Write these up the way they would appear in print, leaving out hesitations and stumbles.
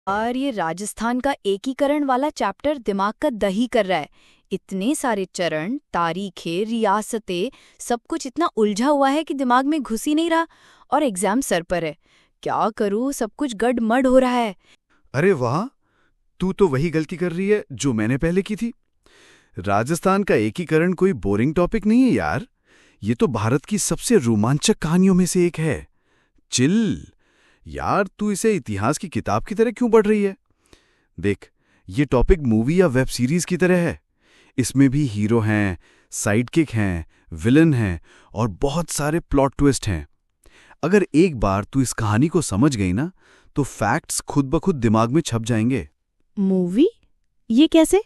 और ये राजस्थान का एकीकरण वाला चैप्टर दिमाग का दही कर रहा है। इतने सारे चरण, तारीखें, रियासतें, सब कुछ इतना उलझा हुआ है कि दिमाग में घुस ही नहीं रहा। और एग्जाम सर पर है। क्या करूँ, सब कुछ गड़मड़ हो रहा है। अरे वाह, तू तो वही गलती कर रही है जो मैंने पहले की थी। राजस्थान का एकीकरण कोई बोरिंग टॉपिक नहीं है यार। ये तो भारत की सबसे रोमांचक कहानियों में से एक है। चिल यार, तू इसे इतिहास की किताब की तरह क्यों पढ़ रही है? देख, ये टॉपिक मूवी या वेब सीरीज की तरह है। इसमें भी हीरो हैं, साइडकिक हैं, विलन हैं और बहुत सारे प्लॉट ट्विस्ट हैं। अगर एक बार तू इस कहानी को समझ गई ना, तो फैक्ट्स खुद ब खुद दिमाग में छप जाएंगे। मूवी? ये कैसे?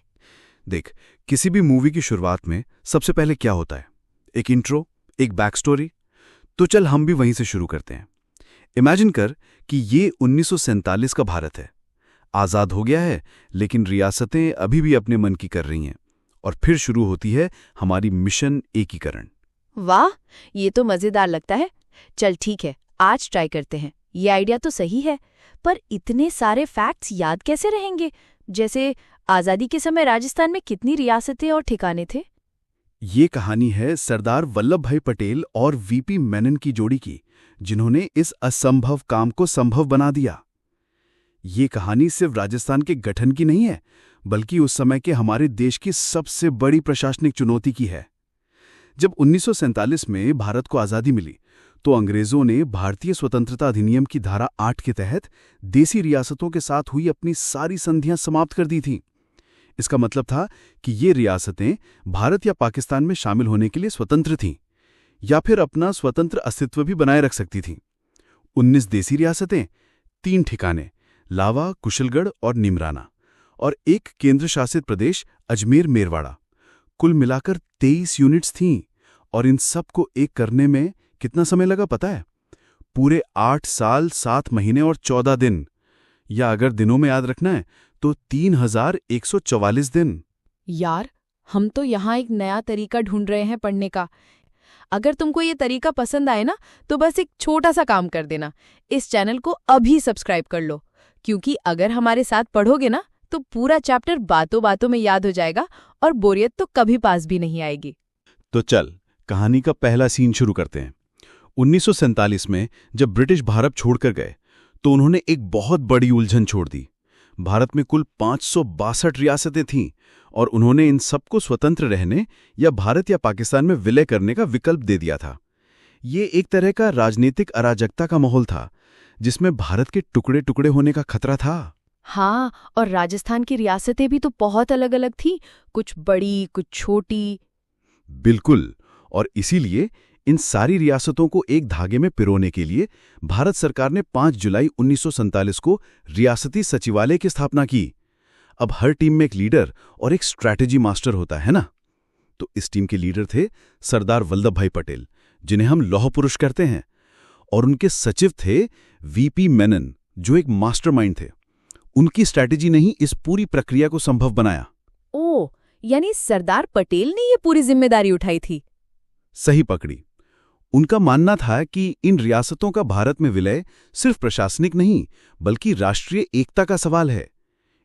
देख, किसी भी मूवी की शुरुआत में सबसे पहले क्या होता है? एक इंट्रो, एक बैक स्टोरी। तो चल हम भी वहीं से शुरू करते हैं। इमेजिन कर कि ये 1947 का भारत है। आज़ाद हो गया है, लेकिन रियासतें अभी भी अपने मन की कर रही हैं। और फिर शुरू होती है हमारी मिशन एकीकरण। वाह, ये तो मजेदार लगता है। चल ठीक है, आज ट्राई करते हैं। ये आइडिया तो सही है, पर इतने सारे फैक्ट्स याद कैसे रहेंगे? जैसे आज़ादी के समय राजस्थान में कितनी रियासतें और ठिकाने थे? ये कहानी है सरदार वल्लभ भाई पटेल और वीपी मेनन की जोड़ी की, जिन्होंने इस असंभव काम को संभव बना दिया। ये कहानी सिर्फ राजस्थान के गठन की नहीं है, बल्कि उस समय के हमारे देश की सबसे बड़ी प्रशासनिक चुनौती की है। जब 1947 में भारत को आज़ादी मिली, तो अंग्रेजों ने भारतीय स्वतंत्रता अधिनियम की धारा 8 के तहत देसी रियासतों के साथ हुई अपनी सारी संधियां समाप्त कर दी थीं। इसका मतलब था कि ये रियासतें भारत या पाकिस्तान में शामिल होने के लिए स्वतंत्र थीं, या फिर अपना स्वतंत्र अस्तित्व भी बनाए रख सकती थीं। 19 देसी रियासतें, 3 ठिकाने लावा, कुशलगढ़ और निमराना, और एक केंद्र शासित प्रदेश अजमेर मेरवाड़ा। कुल मिलाकर 23 यूनिट्स थीं। और इन सब को एक करने में कितना समय लगा पता है? पूरे 8 साल 7 महीने और 14 दिन, या अगर दिनों में याद रखना है तो 3144 दिन। यार, हम तो यहाँ एक नया तरीका ढूंढ रहे हैं पढ़ने का। अगर तुमको ये तरीका पसंद आए ना, तो बस एक छोटा सा काम कर देना। इस चैनल को अभी सब्सक्राइब कर लो, क्योंकि अगर हमारे साथ पढ़ोगे ना, तो पूरा चैप्टर बातों बातों में याद हो जाएगा और बोरियत तो कभी पास भी नहीं आएगी। तो चल, कहानी का पहला सीन शुरू करते हैं। 1947 में जब ब्रिटिश भारत छोड़कर गए, तो उन्होंने एक बहुत बड़ी उलझन छोड़ दी। भारत में कुल 562 रियासतें थीं, और उन्होंने इन सबको स्वतंत्र रहने या भारत या पाकिस्तान में विलय करने का विकल्प दे दिया था। ये एक तरह का राजनीतिक अराजकता का माहौल था, जिसमें भारत के टुकड़े टुकड़े होने का खतरा था। हाँ, और राजस्थान की रियासतें भी तो बहुत अलग अलग थीं, कुछ बड़ी, कुछ छोटी। बिल्कुल, और इसीलिए इन सारी रियासतों को एक धागे में पिरोने के लिए भारत सरकार ने 5 जुलाई 1947 को रियासती सचिवालय की स्थापना की। अब हर टीम में एक लीडर और एक स्ट्रैटेजी मास्टर होता है ना। तो इस टीम के लीडर थे सरदार वल्लभ भाई पटेल, जिन्हें हम लौह पुरुष कहते हैं, और उनके सचिव थे वीपी मेनन, जो एक मास्टरमाइंड थे। उनकी स्ट्रैटेजी ने ही इस पूरी प्रक्रिया को संभव बनाया। ओह, यानी सरदार पटेल ने ये पूरी जिम्मेदारी उठाई थी। सही पकड़ी। उनका मानना था कि इन रियासतों का भारत में विलय सिर्फ प्रशासनिक नहीं, बल्कि राष्ट्रीय एकता का सवाल है।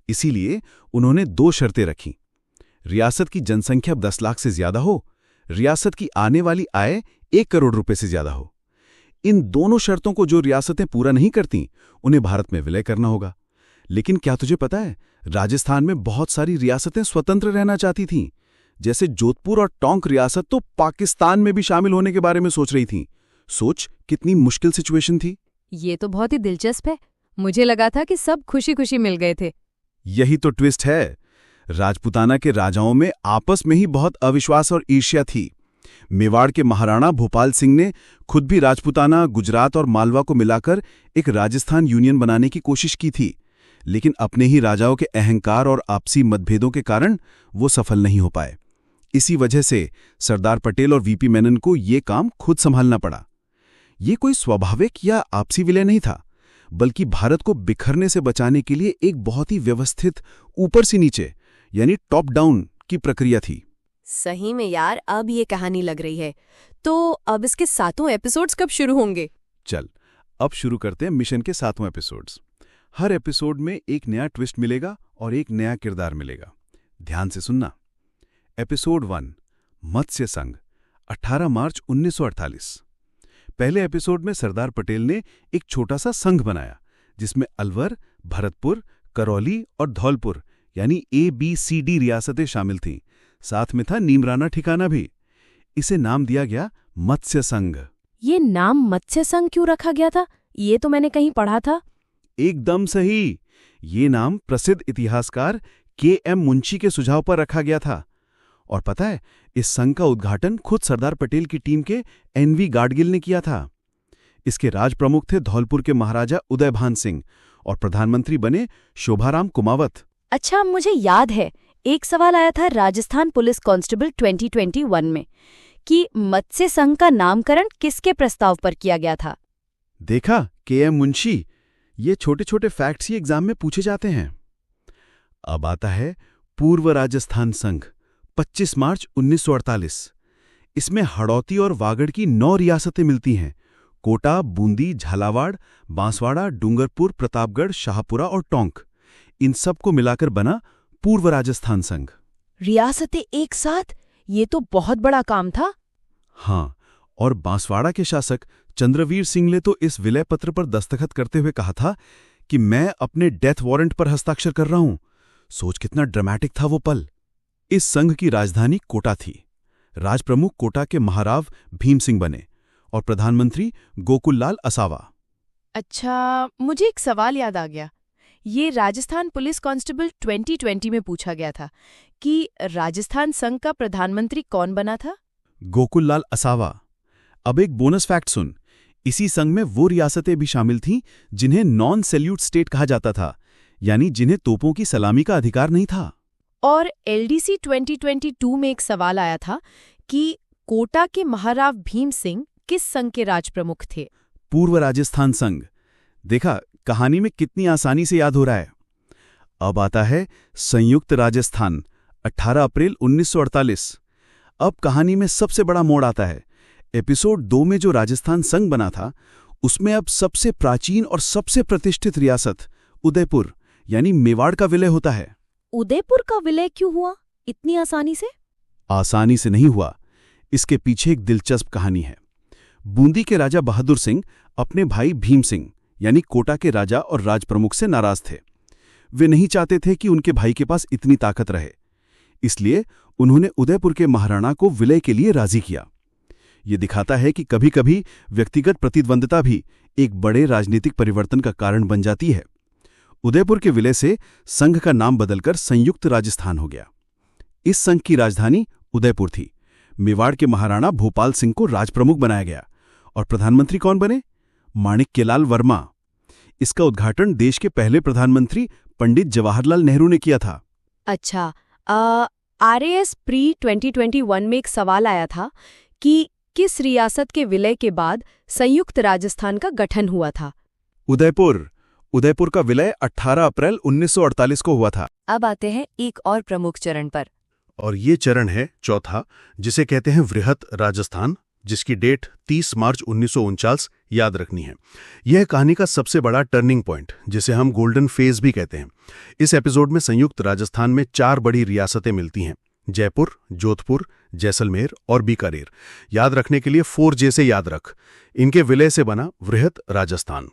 इसीलिए उन्होंने 2 शर्तें रखीं। रियासत की जनसंख्या 10 लाख से ज्यादा हो, रियासत की आने वाली आय 1 करोड़ रुपए से ज्यादा हो। इन दोनों शर्तों को जो रियासतें पूरा नहीं करती, उन्हें भारत में विलय करना होगा। लेकिन क्या तुझे पता है, राजस्थान में बहुत सारी रियासतें स्वतंत्र रहना चाहती थीं। जैसे जोधपुर और टोंक रियासत तो पाकिस्तान में भी शामिल होने के बारे में सोच रही थीं। सोच, कितनी मुश्किल सिचुएशन थी। ये तो बहुत ही दिलचस्प है। मुझे लगा था कि सब खुशी खुशी मिल गए थे। यही तो ट्विस्ट है। राजपूताना के राजाओं में आपस में ही बहुत अविश्वास और ईर्ष्या थी। मेवाड़ के महाराणा भोपाल सिंह ने खुद भी राजपूताना, गुजरात और मालवा को मिलाकर एक राजस्थान यूनियन बनाने की कोशिश की थी, लेकिन अपने ही राजाओं के अहंकार और आपसी मतभेदों के कारण वो सफल नहीं हो पाए। इसी वजह से सरदार पटेल और वीपी मेनन को ये काम खुद संभालना पड़ा। ये कोई स्वाभाविक या आपसी विलय नहीं था, बल्कि भारत को बिखरने से बचाने के लिए एक बहुत ही व्यवस्थित ऊपर से नीचे यानी टॉप डाउन की प्रक्रिया थी। सही में यार, अब ये कहानी लग रही है। तो अब इसके 7 एपिसोड्स कब शुरू होंगे? चल, अब शुरू करते हैं मिशन के 7 एपिसोड्स। हर एपिसोड में एक नया ट्विस्ट मिलेगा और एक नया किरदार मिलेगा। ध्यान से सुनना। एपिसोड 1 मत्स्य संघ 18 मार्च 1948। पहले एपिसोड में सरदार पटेल ने एक छोटा सा संघ बनाया जिसमें अलवर, भरतपुर, करौली और धौलपुर यानी ABCD रियासतें शामिल थीं। साथ में था नीमराना ठिकाना भी। इसे नाम दिया गया मत्स्य संघ। ये नाम मत्स्य संघ क्यों रखा गया था? ये तो मैंने कहीं पढ़ा था। एकदम सही। ये नाम प्रसिद्ध इतिहासकार KM मुंशी के सुझाव पर रखा गया था। और पता है, इस संघ का उद्घाटन खुद सरदार पटेल की टीम के NV गाडगिल ने किया था। इसके राज प्रमुख थे धौलपुर के महाराजा उदयभान सिंह और प्रधानमंत्री बने शोभाराम कुमावत। अच्छा, मुझे याद है, एक सवाल आया था राजस्थान पुलिस कांस्टेबल 2021 में कि मत्स्य संघ का नामकरण किसके प्रस्ताव पर किया गया था? देखा, KM मुंशी। ये छोटे छोटे फैक्ट्स ही एग्जाम में पूछे जाते हैं। अब आता है पूर्व राजस्थान संघ 25 मार्च 1948। इसमें हड़ौती और वागड़ की 9 रियासतें मिलती हैं। कोटा, बूंदी, झालावाड़, बांसवाड़ा, डूंगरपुर, प्रतापगढ़, शाहपुरा और टोंक। इन सब को मिलाकर बना पूर्व राजस्थान संघ। रियासतें एक साथ? ये तो बहुत बड़ा काम था। हाँ, और बांसवाड़ा के शासक चंद्रवीर सिंह ने तो इस विलय पत्र पर दस्तखत करते हुए कहा था कि मैं अपने डेथ वारंट पर हस्ताक्षर कर रहा हूं। सोच कितना ड्रामेटिक था वो पल। इस संघ की राजधानी कोटा थी। राजप्रमुख कोटा के महाराव भीम सिंह बने और प्रधानमंत्री गोकुललाल असावा। अच्छा, मुझे एक सवाल याद आ गया। ये राजस्थान पुलिस कांस्टेबल 2020 में पूछा गया था कि राजस्थान संघ का प्रधानमंत्री कौन बना था? गोकुललाल असावा। अब एक बोनस फैक्ट सुन। इसी संघ में वो रियासतें भी शामिल थीं जिन्हें नॉन सैल्यूट स्टेट कहा जाता था, यानी जिन्हें तोपों की सलामी का अधिकार नहीं था। और LDC 2022 में एक सवाल आया था कि कोटा के महाराव भीम सिंह किस संघ के राजप्रमुख थे? पूर्व राजस्थान संघ। देखा, कहानी में कितनी आसानी से याद हो रहा है। अब आता है संयुक्त राजस्थान 18 अप्रैल 1948। अब कहानी में सबसे बड़ा मोड़ आता है। एपिसोड 2 में जो राजस्थान संघ बना था उसमें अब सबसे प्राचीन और सबसे प्रतिष्ठित रियासत उदयपुर यानी मेवाड़ का विलय होता है। उदयपुर का विलय क्यों हुआ इतनी आसानी से? आसानी से नहीं हुआ, इसके पीछे एक दिलचस्प कहानी है। बूंदी के राजा बहादुर सिंह अपने भाई भीम सिंह यानी कोटा के राजा और राजप्रमुख से नाराज थे। वे नहीं चाहते थे कि उनके भाई के पास इतनी ताकत रहे, इसलिए उन्होंने उदयपुर के महाराणा को विलय के लिए राजी किया। ये दिखाता है कि कभी-कभी व्यक्तिगत प्रतिद्वंद्विता भी एक बड़े राजनीतिक परिवर्तन का कारण बन जाती है। उदयपुर के विलय से संघ का नाम बदलकर संयुक्त राजस्थान हो गया। इस संघ की राजधानी उदयपुर थी। मेवाड़ के महाराणा भोपाल सिंह को राजप्रमुख बनाया गया और प्रधानमंत्री कौन बने? माणिक्यलाल वर्मा। इसका उद्घाटन देश के पहले प्रधानमंत्री पंडित जवाहरलाल नेहरू ने किया था। अच्छा, RAS प्री 2021 में एक सवाल आया था कि किस रियासत के विलय के बाद संयुक्त राजस्थान का गठन हुआ था? उदयपुर का विलय 18 अप्रैल 1948 को हुआ था। अब आते हैं एक और प्रमुख चरण पर। और ये चरण है चौथा, जिसे कहते हैं वृहत राजस्थान, जिसकी डेट 30 मार्च 1949 याद रखनी है। यह कहानी का सबसे बड़ा टर्निंग पॉइंट, जिसे हम गोल्डन फेज भी कहते हैं। इस एपिसोड में संयुक्त राजस्थान में 4 बड़ी रियासतें मिलती हैं: जयपुर, जोधपुर, जैसलमेर और बीकानेर। याद रखने के लिए 4J से याद रख। इनके विलय से बना वृहत राजस्थान।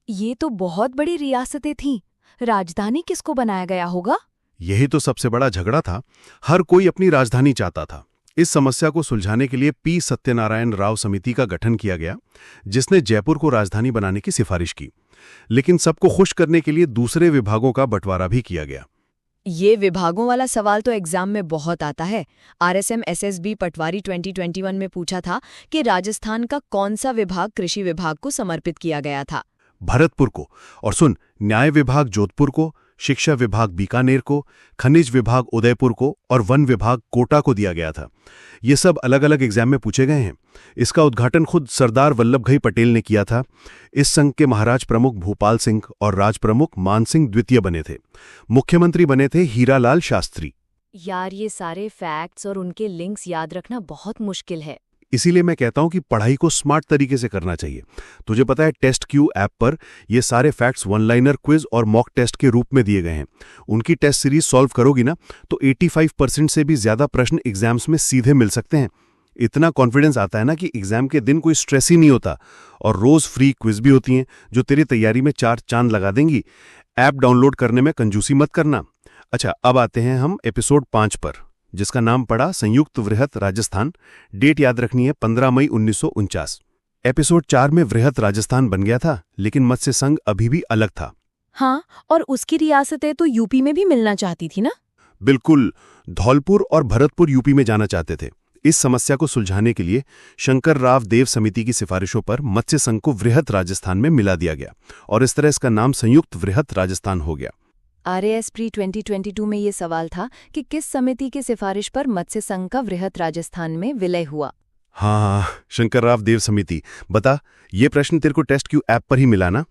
ये तो बहुत बड़ी रियासतें थीं। राजधानी किसको बनाया गया होगा? यही तो सबसे बड़ा झगड़ा था। हर कोई अपनी राजधानी चाहता था। इस समस्या को सुलझाने के लिए P सत्यनारायण राव समिति का गठन किया गया, जिसने जयपुर को राजधानी बनाने की सिफारिश की। लेकिन सबको खुश करने के लिए दूसरे विभागों का बंटवारा भी किया गया। ये विभागों वाला सवाल तो एग्जाम में बहुत आता है। RSM SSB पटवारी 2021 में पूछा था कि राजस्थान का कौन सा विभाग कृषि विभाग को समर्पित किया गया था? भरतपुर को। और सुन, न्याय विभाग जोधपुर को, शिक्षा विभाग बीकानेर को, खनिज विभाग उदयपुर को और वन विभाग कोटा को दिया गया था। ये सब अलग अलग एग्जाम में पूछे गए हैं। इसका उद्घाटन खुद सरदार वल्लभ भाई पटेल ने किया था। इस संघ के महाराज प्रमुख भोपाल सिंह और राज प्रमुख मान सिंह द्वितीय बने थे। मुख्यमंत्री बने थे हीरालाल शास्त्री। यार, ये सारे फैक्ट्स और उनके लिंक्स याद रखना बहुत मुश्किल है। इसीलिए मैं कहता हूं कि पढ़ाई को स्मार्ट तरीके से करना चाहिए। तुझे पता है टेस्ट क्यू ऐप पर ये सारे फैक्ट्स वन लाइनर क्विज और मॉक टेस्ट के रूप में दिए गए हैं। उनकी टेस्ट सीरीज सॉल्व करोगी ना तो 85% से भी ज्यादा प्रश्न एग्जाम्स में सीधे मिल सकते हैं। इतना कॉन्फिडेंस आता है ना कि एग्जाम के दिन कोई स्ट्रेस ही नहीं होता। और रोज फ्री क्विज भी होती हैं जो तेरी तैयारी में 4 चांद लगा देंगी। ऐप डाउनलोड करने में कंजूसी मत करना। अच्छा, अब आते हैं हम एपिसोड 5 पर, जिसका नाम पड़ा संयुक्त वृहत राजस्थान। डेट याद रखनी है 15 मई 1949। एपिसोड 4 में वृहत राजस्थान बन गया था, लेकिन मत्स्य संघ अभी भी अलग था। हाँ, और उसकी रियासतें तो यूपी में भी मिलना चाहती थी ना? बिल्कुल, धौलपुर और भरतपुर यूपी में जाना चाहते थे। इस समस्या को सुलझाने के लिए शंकर राव देव समिति की सिफारिशों पर मत्स्य संघ को वृहत राजस्थान में मिला दिया गया और इस तरह इसका नाम संयुक्त वृहत राजस्थान हो गया। RAS प्री 2022 में ये सवाल था कि किस समिति की सिफारिश पर मत्स्य संघ का वृहत राजस्थान में विलय हुआ? हाँ, शंकर राव देव समिति। बता, ये प्रश्न तेरे को टेस्ट क्यू ऐप पर ही मिला ना?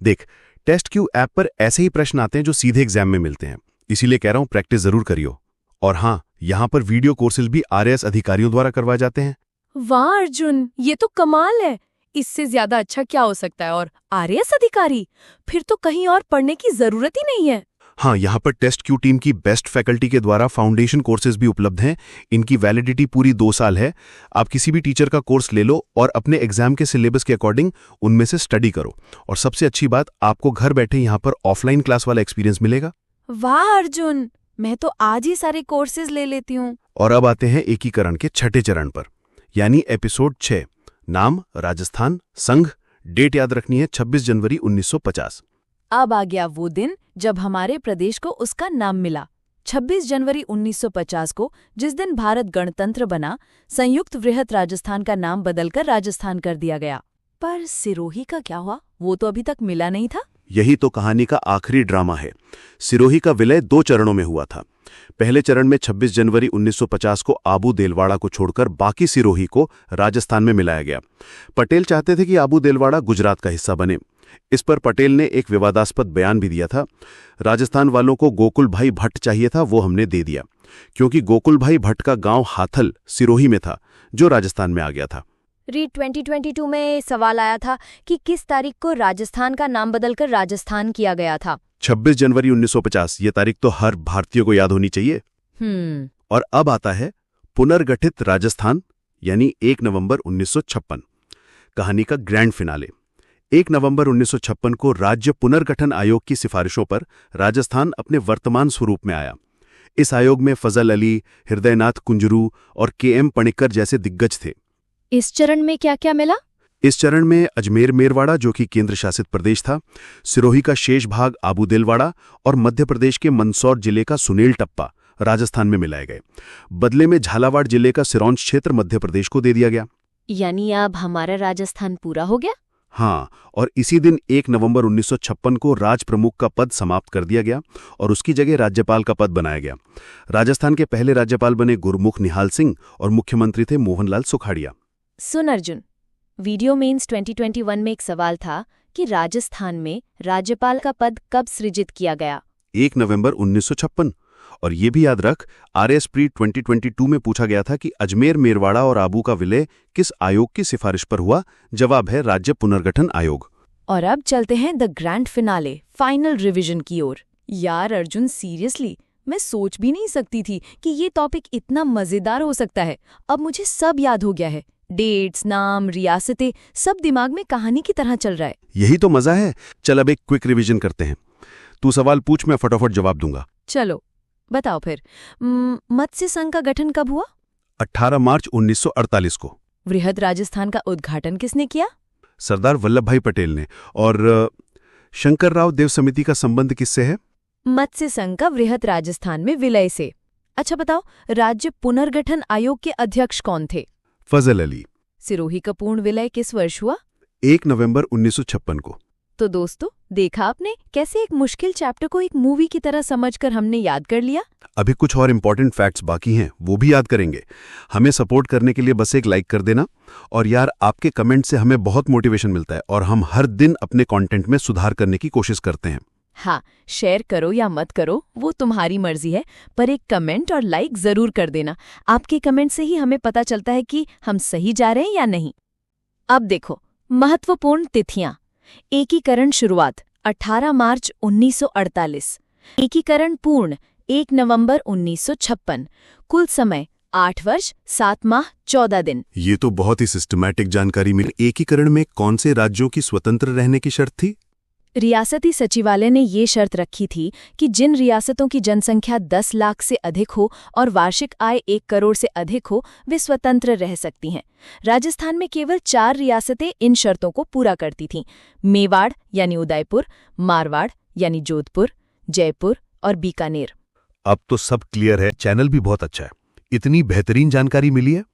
देख, टेस्ट क्यू ऐप पर ऐसे ही प्रश्न आते हैं जो सीधे एग्जाम में मिलते हैं, इसीलिए कह रहा हूं प्रैक्टिस जरूर करियो। और हाँ, यहाँ पर वीडियो कोर्सेज भी RAS अधिकारियों द्वारा करवाए जाते हैं। वाह अर्जुन, ये तो कमाल है। इससे ज्यादा अच्छा क्या हो सकता है? और RAS अधिकारी? फिर तो कहीं और पढ़ने की जरूरत ही नहीं है। हाँ, यहाँ पर टेस्ट क्यू टीम की बेस्ट फैकल्टी के द्वारा फाउंडेशन कोर्सेज भी उपलब्ध हैं। इनकी वैलिडिटी पूरी 2 साल है। आप किसी भी टीचर का कोर्स ले लो और अपने एग्जाम के सिलेबस के अकॉर्डिंग उनमें से स्टडी करो। और सबसे अच्छी बात, आपको घर बैठे यहाँ पर ऑफलाइन क्लास वाला एक्सपीरियंस मिलेगा। वाह अर्जुन, मैं तो आज ही सारे कोर्सेज ले लेती हूँ। और अब आते हैं एकीकरण के 6ठे चरण पर, यानी एपिसोड 6। नाम राजस्थान, संघ। डेट याद रखनी है 26 जनवरी 1950। अब आ गया वो दिन जब हमारे प्रदेश को उसका नाम मिला। 26 जनवरी 1950 को, जिस दिन भारत गणतंत्र बना, संयुक्त वृहत राजस्थान का नाम बदलकर राजस्थान कर दिया गया। पर सिरोही का क्या हुआ? वो तो अभी तक मिला नहीं था। यही तो कहानी का आखिरी ड्रामा है। सिरोही का विलय 2 चरणों में हुआ था। पहले चरण में 26 जनवरी 1950 को आबू देलवाड़ा को छोड़कर बाकी सिरोही को राजस्थान में मिलाया गया। पटेल चाहते थे कि आबू देलवाड़ा गुजरात का हिस्सा बने। इस पर पटेल ने एक विवादास्पद बयान भी दिया था। राजस्थान वालों को गोकुल भाई भट्ट चाहिए था, वो हमने दे दिया, क्योंकि गोकुल भाई भट्ट का गांव हाथल सिरोही में था, जो राजस्थान में आ गया था। रीट 2022 में सवाल आया था कि किस तारीख को राजस्थान का नाम बदलकर राजस्थान किया गया था? 26 जनवरी 1950। ये तारीख तो हर भारतीय को याद होनी चाहिए। और अब आता है पुनर्गठित राजस्थान, यानी 1 नवंबर 1956। कहानी का ग्रैंड फिनाले। 1 नवंबर 1956 को राज्य पुनर्गठन आयोग की सिफारिशों पर राजस्थान अपने वर्तमान स्वरूप में आया। इस आयोग में फजल अली, हृदयनाथ कुंजरू और KM पणिक्कर जैसे दिग्गज थे। इस चरण में क्या क्या मिला? इस चरण में अजमेर मेरवाड़ा, जो कि केंद्र शासित प्रदेश था, सिरोही का शेष भाग आबू देलवाड़ा और मध्य प्रदेश के मंदसौर जिले का सुनेल टप्पा राजस्थान में मिलाए गए। बदले में झालावाड़ जिले का सिरौंज क्षेत्र मध्य प्रदेश को दे दिया गया। यानी अब हमारा राजस्थान पूरा हो गया? हाँ, और इसी दिन 1 नवंबर 1956 को राज प्रमुख का पद समाप्त कर दिया गया और उसकी जगह राज्यपाल का पद बनाया गया। राजस्थान के पहले राज्यपाल बने गुरमुख निहाल सिंह और मुख्यमंत्री थे मोहनलाल सुखाड़िया। सुन अर्जुन, वीडियो मेंस 2021 में एक सवाल था कि राजस्थान में राज्यपाल का पद कब सृजित किया गया? 1 नवंबर 1956। और ये भी याद रख, RAS प्री 2022 में पूछा गया था कि अजमेर मेरवाड़ा और आबू का विलय किस आयोग की सिफारिश पर हुआ? जवाब है राज्य पुनर्गठन आयोग। और अब चलते हैं the grand finale, final revision की ओर। यार अर्जुन, सीरियसली मैं सोच भी नहीं सकती थी कि ये टॉपिक इतना मजेदार हो सकता है। अब मुझे सब याद हो गया है। डेट्स, नाम, रियासतें, सब दिमाग में कहानी की तरह चल रहा है। यही तो मजा है। चल अब एक क्विक रिवीजन करते हैं। तू सवाल पूछ, मैं फटाफट जवाब दूंगा। चलो बताओ फिर। मत्स्य संघ का गठन कब हुआ? 18 मार्च 1948 को। वृहद राजस्थान का उद्घाटन किसने किया? सरदार वल्लभ भाई पटेल ने। और शंकर राव देव समिति का संबंध किससे है? मत्स्य संघ का वृहद राजस्थान में विलय से। अच्छा बताओ, राज्य पुनर्गठन आयोग के अध्यक्ष कौन थे? फजल अली। सिरोही का पूर्ण विलय किस वर्ष हुआ? 1 नवंबर 1956 को। तो दोस्तों, देखा आपने कैसे एक मुश्किल चैप्टर को एक मूवी की तरह समझकर हमने याद कर लिया। अभी कुछ और इंपॉर्टेंट फैक्ट्स बाकी हैं, वो भी याद करेंगे। हमें सपोर्ट करने के लिए बस एक लाइक कर देना। और यार, आपके कमेंट से हमें बहुत मोटिवेशन मिलता है और हम हर दिन अपने कंटेंट में सुधार करने की कोशिश करते हैं। हाँ, शेयर करो या मत करो वो तुम्हारी मर्जी है, पर एक कमेंट और लाइक जरूर कर देना। आपके कमेंट से ही हमें पता चलता है कि हम सही जा रहे हैं या नहीं। अब देखो महत्वपूर्ण तिथियां। एकीकरण शुरुआत 18 मार्च 1948। एकीकरण पूर्ण 1 नवंबर 1956। कुल समय 8 वर्ष 7 माह 14 दिन। ये तो बहुत ही सिस्टमैटिक जानकारी मिली। एकीकरण में कौन से राज्यों की स्वतंत्र रहने की शर्त थी? रियासती सचिवालय ने ये शर्त रखी थी कि जिन रियासतों की जनसंख्या 10 लाख से अधिक हो और वार्षिक आय 1 करोड़ से अधिक हो, वे स्वतंत्र रह सकती हैं। राजस्थान में केवल 4 रियासतें इन शर्तों को पूरा करती थीं: मेवाड़ यानी उदयपुर, मारवाड़ यानी जोधपुर, जयपुर और बीकानेर। अब तो सब क्लियर है। चैनल भी बहुत अच्छा है। इतनी बेहतरीन जानकारी मिली है।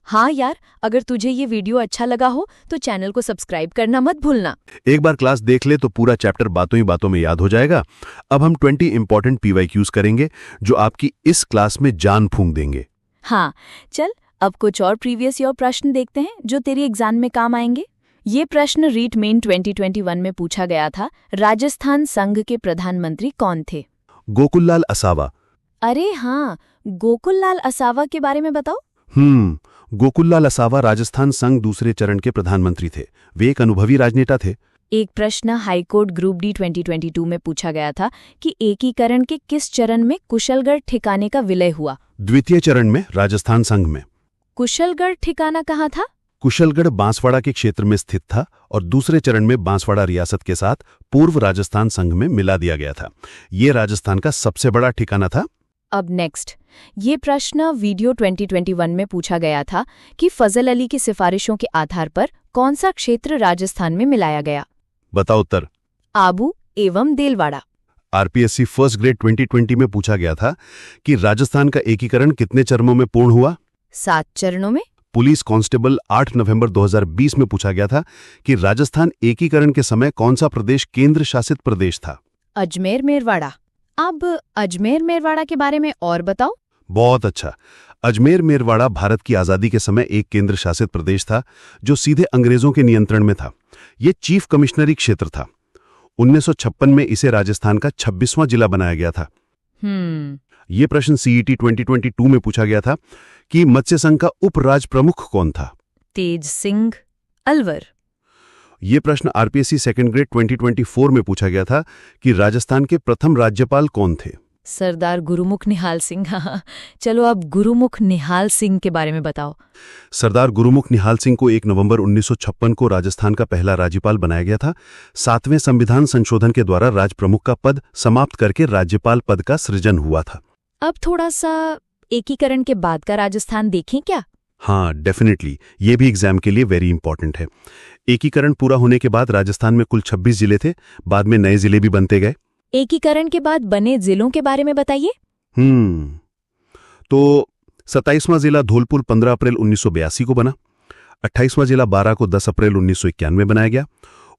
हाँ यार, अगर तुझे ये वीडियो अच्छा लगा हो तो चैनल को सब्सक्राइब करना मत भूलना। एक बार क्लास देख ले तो पूरा चैप्टर बातों ही बातों में याद हो जाएगा। अब हम 20 इंपॉर्टेंट PYQs करेंगे जो आपकी इस क्लास में जान फूंक देंगे। हाँ, चल अब कुछ और प्रीवियस ईयर प्रश्न देखते हैं जो तेरी एग्जाम में काम आएंगे। ये प्रश्न रीट मेन 2021 में पूछा गया था। राजस्थान संघ के प्रधानमंत्री कौन थे? गोकुललाल असावा। अरे हाँ, गोकुललाल असावा के बारे में बताओ। गोकुललाल असावा राजस्थान संघ दूसरे चरण के प्रधानमंत्री थे। वे एक अनुभवी राजनेता थे। एक प्रश्न हाईकोर्ट ग्रुप डी 2022 में पूछा गया था कि एकीकरण के किस चरण में कुशलगढ़ ठिकाने का विलय हुआ? द्वितीय चरण में राजस्थान संघ में। कुशलगढ़ ठिकाना कहाँ था? कुशलगढ़ बांसवाड़ा के क्षेत्र में स्थित था और दूसरे चरण में बांसवाड़ा रियासत के साथ पूर्व राजस्थान संघ में मिला दिया गया था। ये राजस्थान का सबसे बड़ा ठिकाना था। अब नेक्स्ट, ये प्रश्न वीडियो 2021 में पूछा गया था कि फजल अली की सिफारिशों के आधार पर कौन सा क्षेत्र राजस्थान में मिलाया गया? बताओ उत्तर। आबू एवं देलवाड़ा। RPSC फर्स्ट ग्रेड 2020 में पूछा गया था कि राजस्थान का एकीकरण कितने चरणों में पूर्ण हुआ? 7 चरणों में। पुलिस कांस्टेबल 8 नवंबर 2020 में पूछा गया था कि राजस्थान एकीकरण के समय कौन सा प्रदेश केंद्र शासित प्रदेश था? अजमेर मेरवाड़ा। अब अजमेर मेरवाड़ा के बारे में और बताओ। बहुत अच्छा। अजमेर मेरवाड़ा भारत की आज़ादी के समय एक केंद्र शासित प्रदेश था जो सीधे अंग्रेजों के नियंत्रण में था। ये चीफ कमिश्नरी क्षेत्र था। 1956 में इसे राजस्थान का 26वां जिला बनाया गया था। ये प्रश्न CET 2022 में पूछा गया था कि मत्स्य संघ का उपराज प्रमुख कौन था? तेज सिंह अलवर। ये प्रश्न RPSC सेकंड ग्रेड 2024 में पूछा गया था कि राजस्थान के प्रथम राज्यपाल कौन थे? सरदार गुरुमुख निहाल सिंह। चलो अब गुरुमुख निहाल सिंह के बारे में बताओ। सरदार गुरुमुख निहाल सिंह को 1 नवंबर 1956 को राजस्थान का पहला राज्यपाल बनाया गया था। 7वें संविधान संशोधन के द्वारा राज प्रमुख का पद समाप्त करके राज्यपाल पद का सृजन हुआ था। अब थोड़ा सा एकीकरण के बाद का राजस्थान देखें क्या? हाँ, डेफिनेटली। ये भी एग्जाम के लिए वेरी इंपॉर्टेंट है। एकीकरण पूरा होने के बाद राजस्थान में कुल 26 जिले थे। बाद में नए जिले भी बनते गए। एकीकरण के बाद बने जिलों के बारे में बताइए। तो 27वां जिला धौलपुर 15 अप्रैल 1982 को बना। 28वां जिला बारां को 10 अप्रैल 1991 में बनाया गया।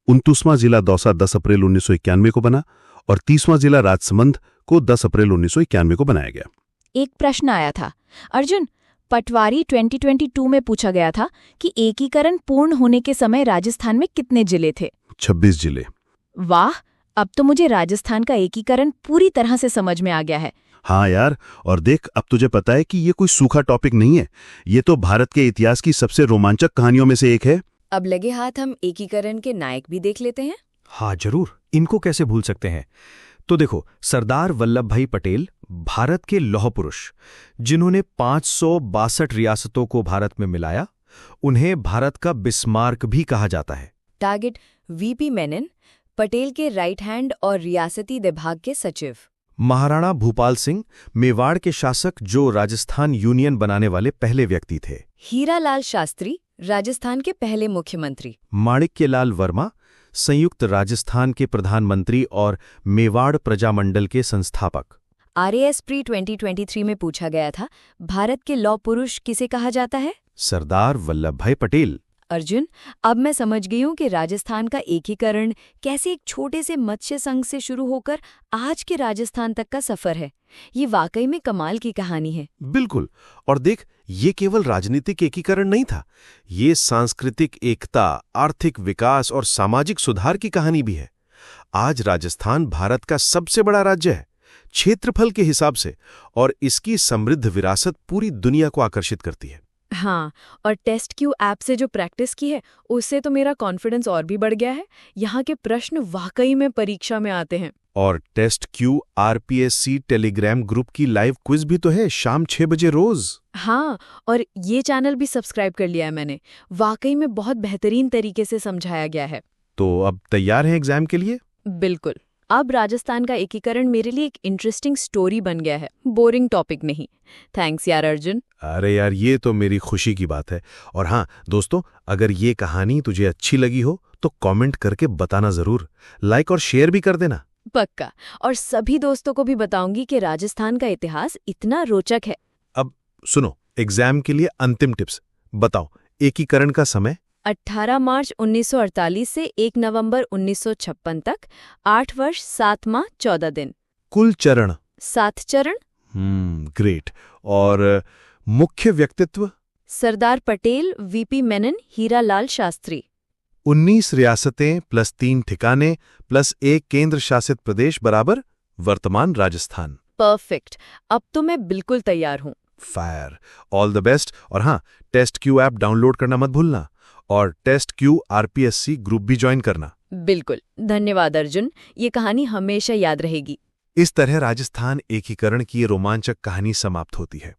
29वां जिला दौसा 10 अप्रैल 1991 को बना और 30वां जिला राजसमंद को 10 अप्रैल 1991 को बनाया गया। एक प्रश्न आया था अर्जुन, पटवारी 2022 में पूछा गया था कि एकीकरण पूर्ण होने के समय राजस्थान में कितने जिले थे? 26 जिले। वाह, अब तो मुझे राजस्थान का एकीकरण पूरी तरह से समझ में आ गया है। हाँ यार, और देख अब तुझे पता है कि ये कोई सूखा टॉपिक नहीं है। ये तो भारत के इतिहास की सबसे रोमांचक कहानियों में से एक है। अब लगे हाथ हम एकीकरण के नायक भी देख लेते हैं। हाँ जरूर, इनको कैसे भूल सकते हैं। तो देखो, सरदार वल्लभ भाई पटेल भारत के लौह पुरुष, जिन्होंने 562 रियासतों को भारत में मिलाया। उन्हें भारत का बिस्मार्क भी कहा जाता है। टारगेट VP मेनन, पटेल के राइट हैंड और रियासती विभाग के सचिव। महाराणा भूपाल सिंह, मेवाड़ के शासक जो राजस्थान यूनियन बनाने वाले पहले व्यक्ति थे। हीरालाल शास्त्री, राजस्थान के पहले मुख्यमंत्री। माणिक्यलाल वर्मा, संयुक्त राजस्थान के प्रधानमंत्री और मेवाड़ प्रजामंडल के संस्थापक। RAS प्री 2023 में पूछा गया था, भारत के लौह पुरुष किसे कहा जाता है? सरदार वल्लभ भाई पटेल। अर्जुन, अब मैं समझ गई हूँ कि राजस्थान का एकीकरण कैसे एक छोटे से मत्स्य संघ से शुरू होकर आज के राजस्थान तक का सफर है। ये वाकई में कमाल की कहानी है। बिल्कुल। और देख, ये केवल राजनीतिक एकीकरण नहीं था, ये सांस्कृतिक एकता, आर्थिक विकास और सामाजिक सुधार की कहानी भी है। आज राजस्थान भारत का सबसे बड़ा राज्य है क्षेत्रफल के हिसाब से, और इसकी समृद्ध विरासत पूरी दुनिया को आकर्षित करती है। हाँ, और टेस्ट क्यू ऐप से जो प्रैक्टिस की है उससे तो मेरा कॉन्फिडेंस और भी बढ़ गया है। यहाँ के प्रश्न वाकई में परीक्षा में आते हैं। और test Q RPSC Telegram group की लाइव क्विज भी तो है शाम 6 बजे रोज। हाँ, और ये चैनल भी सब्सक्राइब कर लिया है मैंने। वाकई में बहुत बेहतरीन तरीके से समझाया गया है। तो अब तैयार हैं एग्जाम के लिए? बिल्कुल। अब राजस्थान का एकीकरण मेरे लिए एक इंटरेस्टिंग स्टोरी बन गया है, बोरिंग टॉपिक नहीं। थैंक्स यार अर्जुन। अरे यार, ये तो मेरी खुशी की बात है। और हाँ दोस्तों, अगर ये कहानी तुझे अच्छी लगी हो तो कमेंट करके बताना जरूर, लाइक और शेयर भी कर देना। पक्का। और सभी दोस्तों को भी बताऊंगी कि राजस्थान का इतिहास इतना रोचक है। अब सुनो, एग्जाम के लिए अंतिम टिप्स बताओ। एकीकरण का समय 18 मार्च 1948 से 1 नवंबर 1956 तक, 8 वर्ष 7 माह 14 दिन। कुल चरण 7 चरण। ग्रेट। और मुख्य व्यक्तित्व सरदार पटेल, VP मेनन, हीरालाल शास्त्री। 19 रियासतें प्लस 3 ठिकाने प्लस 1 केंद्र शासित प्रदेश बराबर वर्तमान राजस्थान। परफेक्ट। अब तो मैं बिल्कुल तैयार हूँ। फायर। All the best. और हाँ, टेस्ट क्यू ऐप डाउनलोड करना मत भूलना, और टेस्ट क्यू RPSC ग्रुप भी ज्वाइन करना। बिल्कुल। धन्यवाद अर्जुन, ये कहानी हमेशा याद रहेगी। इस तरह राजस्थान एकीकरण की ये रोमांचक कहानी समाप्त होती है।